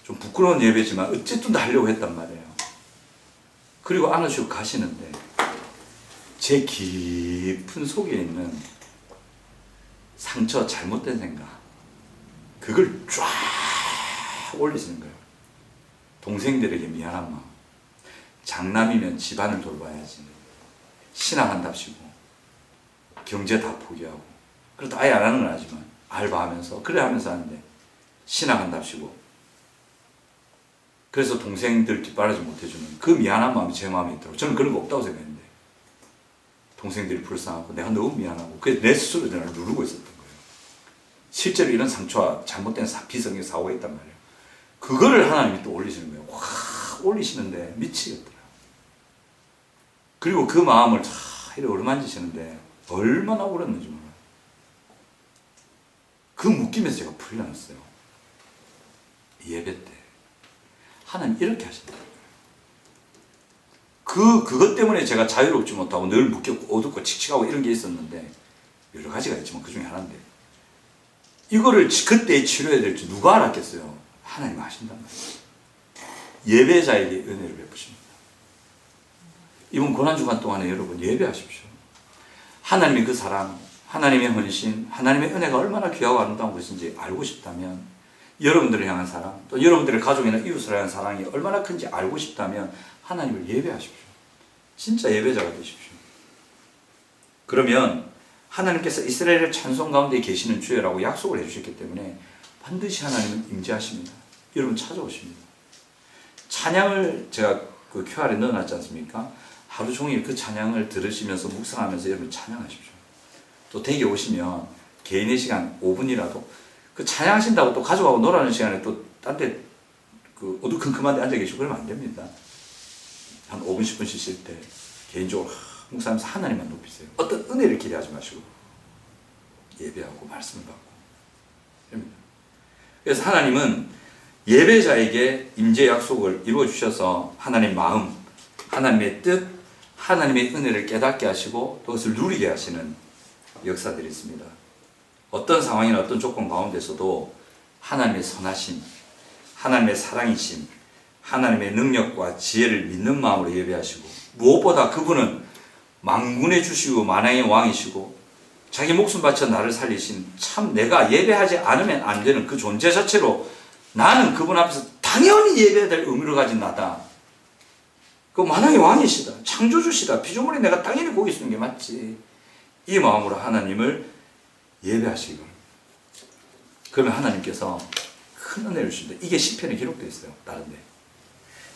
좀 부끄러운 예배지만 어쨌든 다 하려고 했단 말이에요. 그리고 안아주시고 가시는데 제 깊은 속에 있는 상처, 잘못된 생각 그걸 쫙 올리시는 거예요. 동생들에게 미안한 마음. 장남이면 집안을 돌봐야지. 신앙한답시고 경제 다 포기하고 그래도 아예 안 하는 건 아니지만 알바하면서 그래 하면서 하는데 신앙한답시고 그래서 동생들 뒷바라지 못해주는 그 미안한 마음이 제 마음에 있더라고요. 저는 그런 거 없다고 생각했는데 동생들이 불쌍하고 내가 너무 미안하고 그래서 내 스스로 내가 누르고 있었던 거예요. 실제로 이런 상처와 잘못된 비성의 사고가 있단 말이에요. 그거를 하나님이 또 올리시는 거예요. 확 올리시는데 미치겠더라고요. 그리고 그 마음을 쫙 이렇게 어루만지시는데 얼마나 울었는지 몰라요. 그 묶임에서 제가 풀려났어요. 예배 때 하나님 이렇게 하신다. 그것 때문에 제가 자유롭지 못하고 늘 묶였고 어둡고 칙칙하고 이런 게 있었는데 여러 가지가 있지만 그 중에 하나인데 이거를 그때 치료해야 될지 누가 알았겠어요. 하나님 하신단 말이에요. 예배자에게 은혜를 베푸십니다. 이번 고난주간 동안에 여러분 예배하십시오. 하나님의 그 사랑, 하나님의 헌신, 하나님의 은혜가 얼마나 귀하고 아름다운 것인지 알고 싶다면 여러분들을 향한 사랑, 또 여러분들의 가족이나 이웃을 향한 사랑이 얼마나 큰지 알고 싶다면 하나님을 예배하십시오. 진짜 예배자가 되십시오. 그러면 하나님께서 이스라엘의 찬송 가운데 계시는 주여라고 약속을 해주셨기 때문에 반드시 하나님은 임재하십니다. 여러분 찾아오십니다. 찬양을 제가 그 QR에 넣어놨지 않습니까? 하루 종일 그 찬양을 들으시면서 묵상하면서 여러분 찬양하십시오. 또 댁에 오시면 개인의 시간 5분이라도 그 찬양하신다고 또 가족하고 놀아는 시간에 또 딴 데 그 어두컴컴한 데 앉아 계시고 그러면 안 됩니다. 한 5분 10분씩 쉴 때 개인적으로 묵상하면서 하나님만 높이세요. 어떤 은혜를 기대하지 마시고 예배하고 말씀을 받고 됩니다. 그래서 하나님은 예배자에게 임재 약속을 이루어 주셔서 하나님의 마음, 하나님의 뜻, 하나님의 은혜를 깨닫게 하시고 또 그것을 누리게 하시는 역사들이 있습니다. 어떤 상황이나 어떤 조건 가운데서도 하나님의 선하심, 하나님의 사랑이심, 하나님의 능력과 지혜를 믿는 마음으로 예배하시고 무엇보다 그분은 만군의 주시고 만왕의 왕이시고 자기 목숨 바쳐 나를 살리신 참 내가 예배하지 않으면 안 되는 그 존재 자체로 나는 그분 앞에서 당연히 예배해야 될 의무를 가진 나다. 그 만왕의 왕이시다. 창조주시다. 피조물에 내가 당연히 거기 있는 게 맞지. 이 마음으로 하나님을 예배하시기 바랍니다. 그러면 하나님께서 큰 은혜를 주신다. 이게 시편에 기록되어 있어요. 다른데.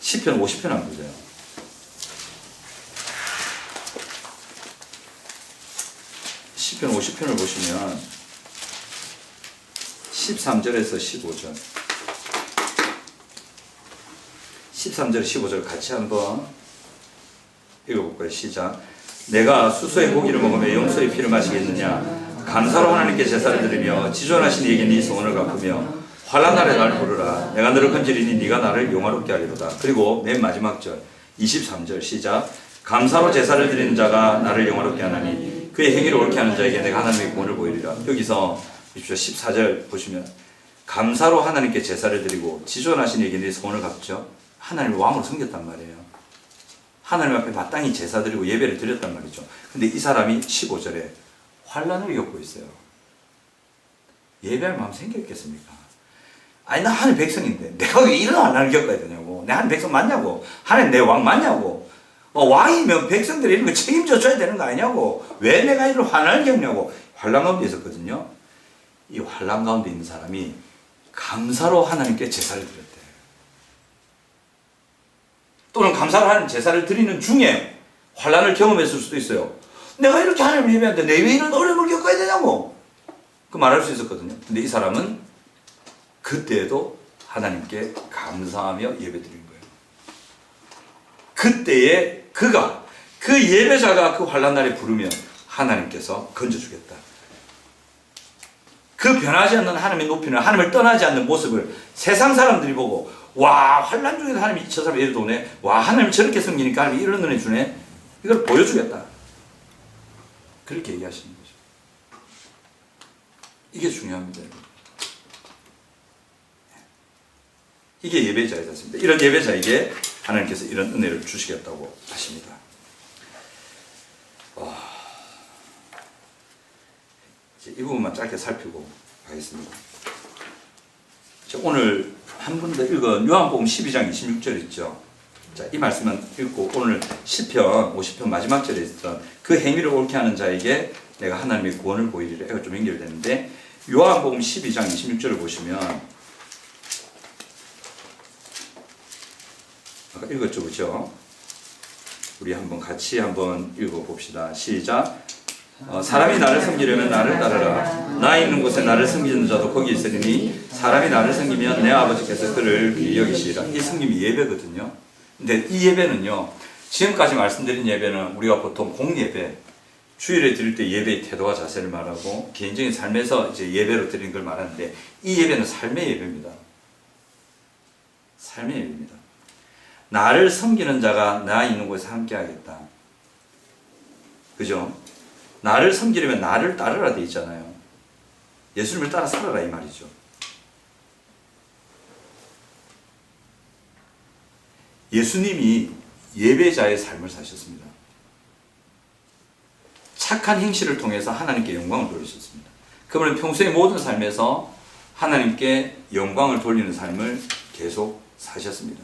시편 50편 한번 보세요. 시편 50편을 보시면 13절에서 15절 13절 15절 같이 한번 읽어볼까요? 시작. 내가 수소의 고기를 먹으며 염소의 피를 마시겠느냐. 감사로 하나님께 제사를 드리며 지존하신 이에게 네 소원을 갚으며 환난 날에 나를 부르라. 내가 너를 건지리니 네가 나를 영화롭게 하리로다. 그리고 맨 마지막 절 23절 시작. 감사로 제사를 드리는 자가 나를 영화롭게 하나니 그의 행위를 옳게 하는 자에게 내가 하나님의 구원을 보이리라. 여기서 14절 보시면 감사로 하나님께 제사를 드리고 지존하신 이에게 네 소원을 갚죠. 하나님을 왕으로 섬겼단 말이에요. 하나님 앞에 마땅히 제사 드리고 예배를 드렸단 말이죠. 근데 이 사람이 15절에 환난을 겪고 있어요. 예배할 마음 생겼겠습니까? 아니 나 하나님 백성인데 내가 왜 이런 환난을 겪어야 되냐고. 내 하나님 백성 맞냐고. 하나님 내 왕 맞냐고. 왕이면 백성들이 이런 거 책임져 줘야 되는 거 아니냐고. 왜 내가 이런 환난을 겪냐고. 환난 가운데 있었거든요. 이 환난 가운데 있는 사람이 감사로 하나님께 제사를 드렸대요. 또는 감사로 하는 제사를 드리는 중에 환난을 경험했을 수도 있어요. 내가 이렇게 하나님을 예배하는데 내 왜 이런 어려움을 겪어야 되냐고. 그 말할 수 있었거든요. 근데 이 사람은 그때에도 하나님께 감사하며 예배드린 거예요. 그때에 그가 그 예배자가 그 환난 날에 부르면 하나님께서 건져주겠다. 그 변하지 않는 하나님의 높이는 하나님을 떠나지 않는 모습을 세상 사람들이 보고 와 환난 중에도 하나님이 저 사람 예를 도네. 와 하나님 저렇게 섬기니까 하나님이 이런 은혜 주네. 이걸 보여주겠다. 그렇게 얘기하시는 거죠. 이게 중요합니다. 이게 예배자이지 않습니까? 이런 예배자에게 하나님께서 이런 은혜를 주시겠다고 하십니다. 이 부분만 짧게 살피고 가겠습니다. 오늘 한 번 더 읽은 요한복음 12장 26절 있죠. 자, 이 말씀만 읽고 오늘 시편 50편 마지막 절에 있었던 그 행위를 옳게 하는 자에게 내가 하나님의 구원을 보이리라. 이거 좀 연결되는데 요한복음 12장 26절을 보시면 아까 읽었죠, 그렇죠? 우리 한번 같이 한번 읽어봅시다. 시작. 사람이 나를 섬기려면 나를 따르라. 나 있는 곳에 나를 섬기는 자도 거기 있으리니 사람이 나를 섬기면 내 아버지께서 그를 귀히 여기시리라. 이 섬김이 예배거든요. 근데 이 예배는요, 지금까지 말씀드린 예배는 우리가 보통 공예배, 주일에 드릴 때 예배의 태도와 자세를 말하고 개인적인 삶에서 이제 예배로 드리는 걸 말하는데 이 예배는 삶의 예배입니다. 삶의 예배입니다. 나를 섬기는 자가 나 있는 곳에 함께 하겠다. 그죠? 나를 섬기려면 나를 따르라 돼 있잖아요. 예수님을 따라 살아라 이 말이죠. 예수님이 예배자의 삶을 사셨습니다. 착한 행실을 통해서 하나님께 영광을 돌리셨습니다. 그분은 평소의 모든 삶에서 하나님께 영광을 돌리는 삶을 계속 사셨습니다.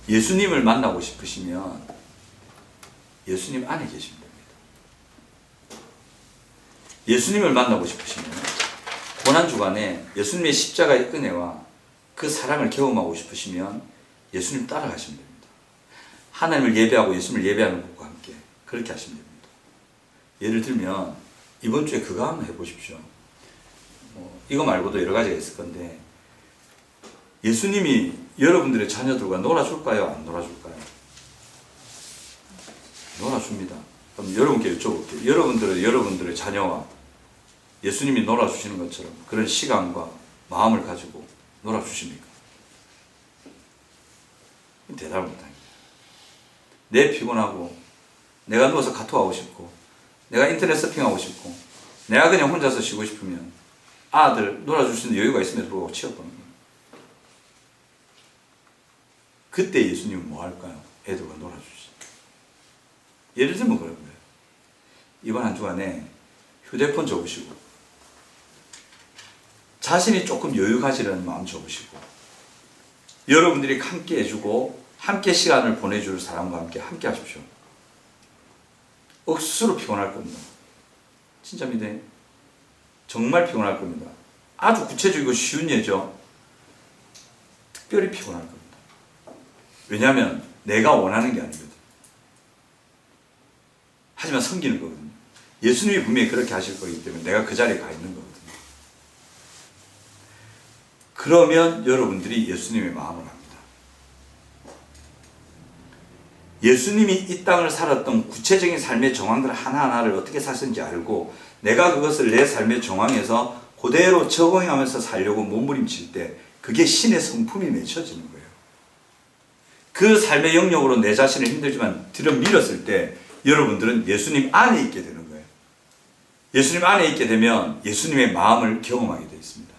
예수님을 만나고 싶으시면 예수님 안에 계시면 됩니다. 예수님을 만나고 싶으시면 고난주간에 예수님의 십자가의 은혜와 그 사랑을 경험하고 싶으시면 예수님 따라가시면 됩니다. 하나님을 예배하고 예수님을 예배하는 것과 함께 그렇게 하시면 됩니다. 예를 들면 이번 주에 그거 한번 해보십시오. 이거 말고도 여러 가지가 있을 건데 예수님이 여러분들의 자녀들과 놀아줄까요? 안 놀아줄까요? 놀아줍니다. 그럼 여러분께 여쭤볼게요. 여러분들의 자녀와 예수님이 놀아주시는 것처럼 그런 시간과 마음을 가지고 놀아주십니까? 대답을 못합니다. 내 피곤하고 내가 누워서 카톡하고 싶고 내가 인터넷 서핑하고 싶고 내가 그냥 혼자서 쉬고 싶으면 아들 놀아주시는 여유가 있음에도 불구하고 취업하는 거예요. 그때 예수님은 뭐 할까요? 애들과 놀아주시죠. 예를 들면 그런 거예요. 이번 한 주간에 휴대폰 접으시고 자신이 조금 여유 가지려는 마음 접으시고 여러분들이 함께 해주고 함께 시간을 보내줄 사람과 함께 하십시오. 억수로 피곤할 겁니다. 진짜 믿어요. 정말 피곤할 겁니다. 아주 구체적이고 쉬운 예죠. 특별히 피곤할 겁니다. 왜냐하면 내가 원하는 게 아니거든. 하지만 섬기는 거거든요. 예수님이 분명히 그렇게 하실 거기 때문에 내가 그 자리에 가 있는 거거든요. 그러면 여러분들이 예수님의 마음을 압니다. 예수님이 이 땅을 살았던 구체적인 삶의 정황들 하나하나를 어떻게 사셨는지 알고 내가 그것을 내 삶의 정황에서 그대로 적용하면서 살려고 몸부림칠 때 그게 신의 성품이 맺혀지는 거예요. 그 삶의 영역으로 내 자신을 힘들지만 들어 밀었을 때 여러분들은 예수님 안에 있게 되는 거예요. 예수님 안에 있게 되면 예수님의 마음을 경험하게 되어 있습니다.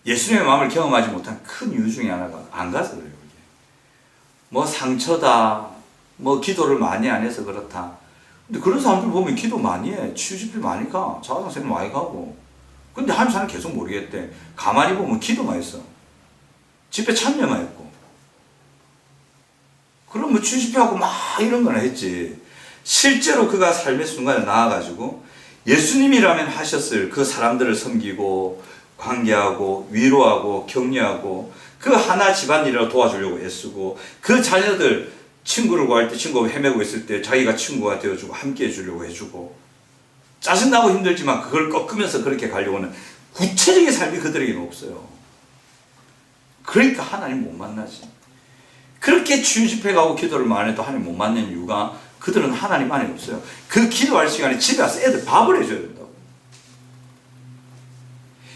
예수님의 마음을 경험하지 못한 큰 이유 중에 하나가 안 가서 그래요. 그게. 뭐 상처다, 뭐 기도를 많이 안 해서 그렇다. 근데 그런 사람들 보면 기도 많이 해. 치유 집회 많이 가. 자화상생 많이 가고. 근데 하는 사람 계속 모르겠대. 가만히 보면 기도만 했어. 집회 참여만 했고. 그럼 뭐 치유 집회하고 막 이런 거나 했지. 실제로 그가 삶의 순간에 나와가지고 예수님이라면 하셨을 그 사람들을 섬기고 관계하고 위로하고 격려하고 그 하나 집안일을 도와주려고 애쓰고 그 자녀들 친구를 구할 때 친구가 헤매고 있을 때 자기가 친구가 되어주고 함께 해주려고 해주고 짜증나고 힘들지만 그걸 꺾으면서 그렇게 가려고 하는 구체적인 삶이 그들에게는 없어요. 그러니까 하나님 못 만나지. 그렇게 치유 집회 가고 기도를 많이 해도 하나님 못 만나는 이유가 그들은 하나님 안에 없어요. 그 기도할 시간에 집에 와서 애들 밥을 해줘야 된다고.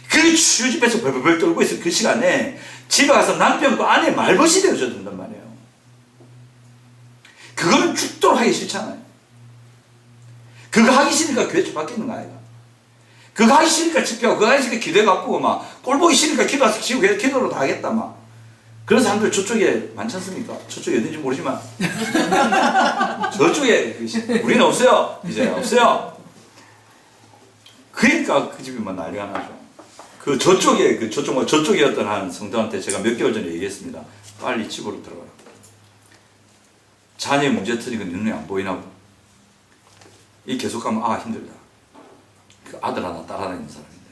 그 치유 집회에서 벌벌 떨고 있을 그 시간에 집에 가서 남편과 아내 말벗이 되어줘야 된단 말이에요. 그거는 죽도록 하기 싫잖아요. 그거 하기 싫으니까 교회 밖에 있는 거 아이가. 그거 하기 싫으니까 집회하고 그거 하기 싫으니까 기도해 갖고 막 꼴 보기 싫으니까 기도해서 기도로 다 하겠다 막. 그런 사람들 저쪽에 많지 않습니까? 저쪽에 어딘지 모르지만 저쪽에 우리는 없어요. 이제 없어요. 그러니까 그 집이 막 난리가 나죠. 그 저쪽이었던 한 성도한테 제가 몇 개월 전에 얘기했습니다. 빨리 집으로 들어가라. 자녀의 문제 터지고 눈에 안 보이나. 이 계속 가면 힘들다. 그 아들 하나 딸 하나 있는 사람인데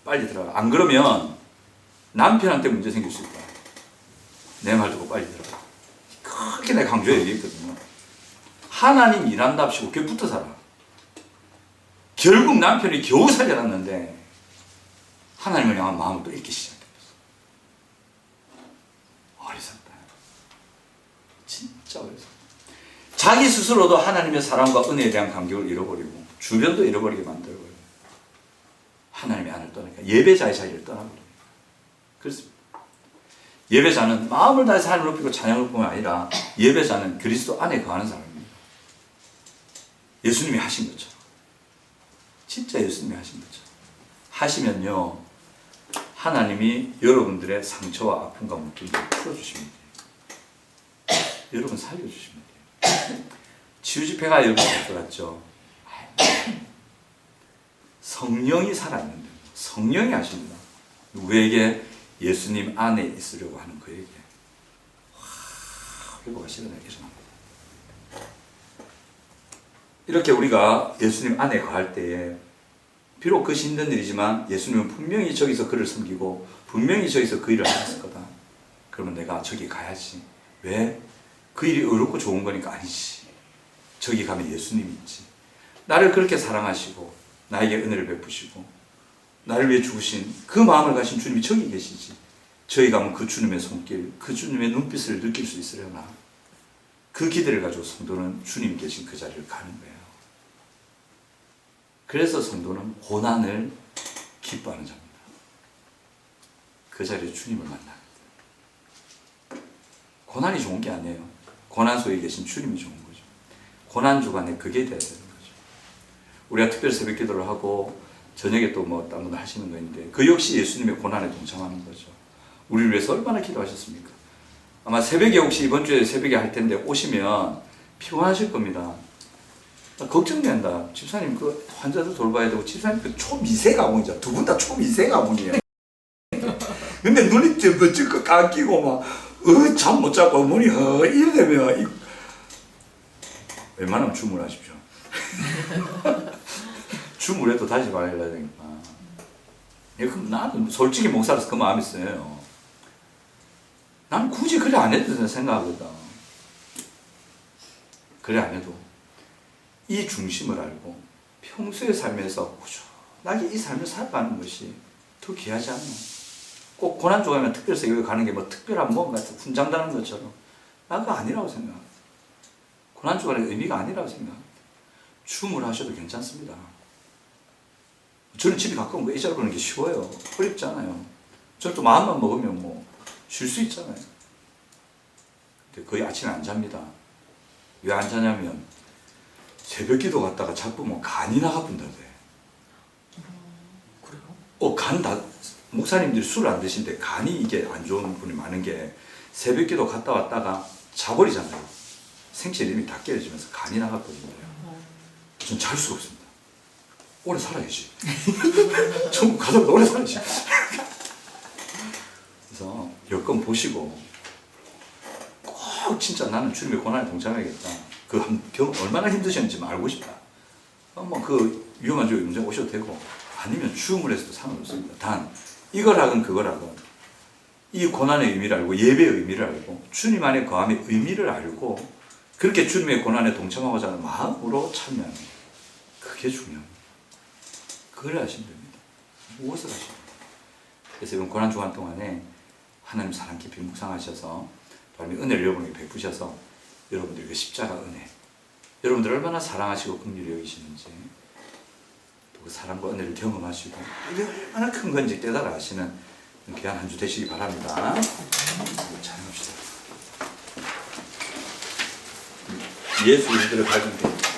빨리 들어가. 안 그러면 남편한테 문제 생길 수 있다. 내 말 듣고 빨리 들어가. 그렇게 내가 강조해 얘기했거든요. 하나님 일한답시고 걔 붙어 살아. 결국 남편이 겨우 살려놨는데 하나님을 향한 마음을 또 잃기 시작했어. 어리석다. 진짜 어리석다. 자기 스스로도 하나님의 사랑과 은혜에 대한 감격을 잃어버리고 주변도 잃어버리게 만들어버려요. 하나님의 안을 떠나니까 예배자의 자리를 떠나버려요. 그렇습니다. 예배자는 마음을 다해서 하나님을 높이고 찬양할 뿐만 아니라 예배자는 그리스도 안에 거하는 사람입니다. 예수님이 하신 것처럼. 진짜 예수님이 하신 것처럼. 하시면요. 하나님이 여러분들의 상처와 아픔과 묶임을 풀어주시면 돼요. 여러분 살려주시면 돼요. 치유집회가 여러분 가져갔죠. 성령이 살아있는데 성령이 하십니다. 누구에게? 예수님 안에 있으려고 하는 그에게 회복가 실현하게 일어납니다. 이렇게 우리가 예수님 안에 거할 때에 비록 그것이 힘든 일이지만 예수님은 분명히 저기서 그를 섬기고 분명히 저기서 그 일을 하셨을 거다. 그러면 내가 저기 가야지. 왜? 그 일이 어렵고 좋은 거니까 아니지. 저기 가면 예수님이 있지. 나를 그렇게 사랑하시고 나에게 은혜를 베푸시고 나를 위해 죽으신 그 마음을 가신 주님이 저기 계시지. 저희 가면 그 주님의 손길, 그 주님의 눈빛을 느낄 수 있으려나. 그 기대를 가지고 성도는 주님 계신 그 자리를 가는 거예요. 그래서 성도는 고난을 기뻐하는 자입니다. 그 자리에 주님을 만나는 거예요. 고난이 좋은 게 아니에요. 고난 속에 계신 주님이 좋은 거죠. 고난 주간에 그게 돼야 되는 거죠. 우리가 특별히 새벽 기도를 하고 저녁에 또 뭐 다른 분들 하시는 거 있는데 그 역시 예수님의 고난에 동참하는 거죠. 우리를 위해서 얼마나 기도하셨습니까? 아마 새벽에 혹시 이번 주에 새벽에 할 텐데 오시면 피곤하실 겁니다. 걱정된다. 집사님 그 환자들 돌봐야 되고 집사님 그 초미세 가문이죠. 두 분 다 초미세 가문이에요. 근데 눈이 ጭ긋 감기고 막 잠 못 자고 머리 이러면 웬만하면 주물하십시오. 주물해도 다시 말해야 되니까. 그럼 나는 솔직히 목사로서 그 마음이 있어요. 나는 굳이 그래 안 해도 생각하거든. 그래 안 해도 이 중심을 알고 평소의 삶에서 꾸준하게 이 삶을 살아가는 것이 더 귀하지 않나. 꼭 고난주가 하면 특별해서 여기 가는 게 뭐 특별한 뭔가 훈장다는 것처럼 나도 아니라고 생각합니다. 고난주간의 의미가 아니라고 생각합니다. 주물하셔도 괜찮습니다. 저는 집이 가까운 거 일자로 가는 게 쉬워요. 어렵지 않아요. 저는 또 마음만 먹으면 뭐 쉴 수 있잖아요. 근데 거의 아침에 안 잡니다. 왜 안 자냐면 새벽 기도 갔다가 자꾸만 간이 나가본다대. 그래요? 간 목사님들이 술을 안 드시는데 간이 이게 안 좋은 분이 많은 게 새벽 기도 갔다 왔다가 자버리잖아요. 생체 리듬이 다 깨어지면서 간이 나가거든요. 전 잘 수가 없습니다. 오래 살아야지. 천국 가자마자 오래 살아야지. 그래서 여건 보시고 꼭 진짜 나는 주님의 고난에 동참해야겠다. 얼마나 힘드셨는지 알고 싶다. 한번 그 위험한 쪽에 문제 오셔도 되고 아니면 주물에서도 상관없습니다. 단 이걸 하건 그걸 하건 이 고난의 의미를 알고 예배의 의미를 알고 주님 안에 거함의 의미를 알고 그렇게 주님의 고난에 동참하고자 하는 마음으로 참여하는 그게 중요합니다. 그걸 하시면 됩니다. 무엇을 하시면 됩니다. 그래서 이번 고난주간 동안에 하나님 사랑 깊이 묵상하셔서 하나님의 은혜를 여러분에게 베푸셔서 여러분들에게 십자가 은혜 여러분들 얼마나 사랑하시고 긍휼히 여기시는지 또 그 사랑과 은혜를 경험하시고 이게 얼마나 큰 건지 깨달아 하시는 귀한 한 주 되시기 바랍니다. 찬양합시다. 예수 그리스도를 밝은 데